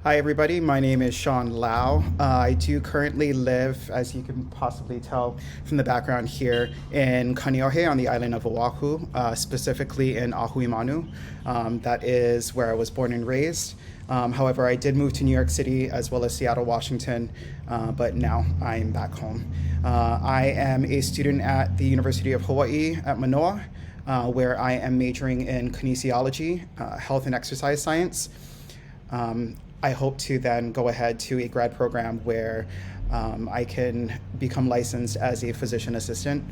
Hi, everybody. My name is Sean Lau. I do currently live, as you can possibly tell from the background here, in Kaneohe on the island of Oahu, specifically in Ahuimanu. That is where I was born and raised. However, I did move to New York City as well as Seattle, Washington, but now I'm back home. I am a student at the University of Hawaii at Manoa, where I am majoring in kinesiology, health and exercise science. I hope to then go ahead to a grad program where I can become licensed as a physician assistant.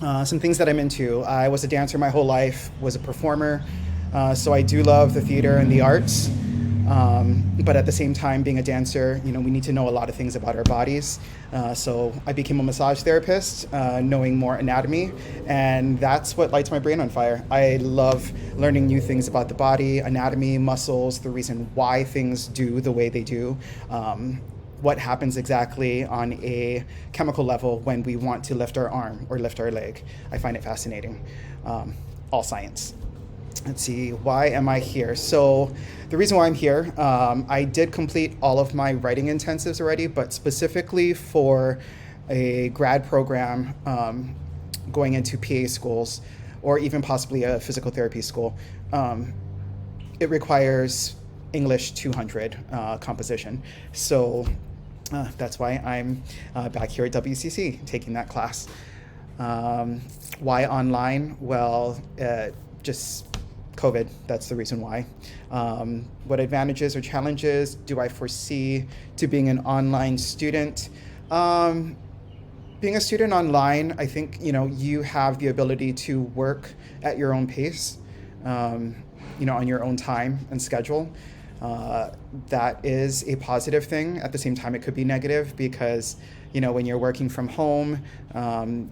Some things that I'm into. I was a dancer my whole life, was a performer, so I do love the theater and the arts. But at the same time, being a dancer, we need to know a lot of things about our bodies. So I became a massage therapist, knowing more anatomy, and that's what lights my brain on fire. I love learning new things about the body, anatomy, muscles, the reason why things do the way they do. What happens exactly on a chemical level when we want to lift our arm or lift our leg. I find it fascinating. All science. Let's see, why am I here? So the reason why I'm here, I did complete all of my writing intensives already, but specifically for a grad program going into PA schools or even possibly a physical therapy school, it requires English 200 composition. So that's why I'm back here at WCC taking that class. Why online? Well, just COVID, that's the reason why. What advantages or challenges do I foresee to being an online student? Being a student online, I think, you have the ability to work at your own pace, on your own time and schedule. That is a positive thing. At the same time, it could be negative because, when you're working from home,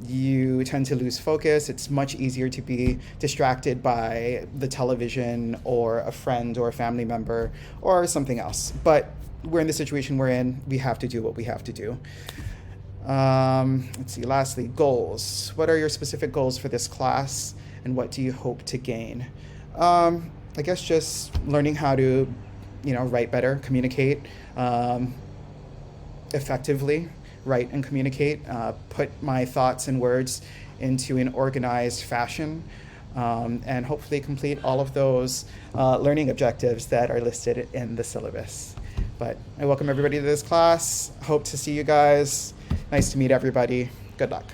you tend to lose focus. It's much easier to be distracted by the television or a friend or a family member or something else. But we're in the situation we're in. We have to do what we have to do. Let's see, lastly, goals. What are your specific goals for this class and what do you hope to gain? I guess just learning how to, write better, communicate effectively, write and communicate, put my thoughts and words into an organized fashion, and hopefully complete all of those learning objectives that are listed in the syllabus. But I welcome everybody to this class. Hope to see you guys. Nice to meet everybody. Good luck.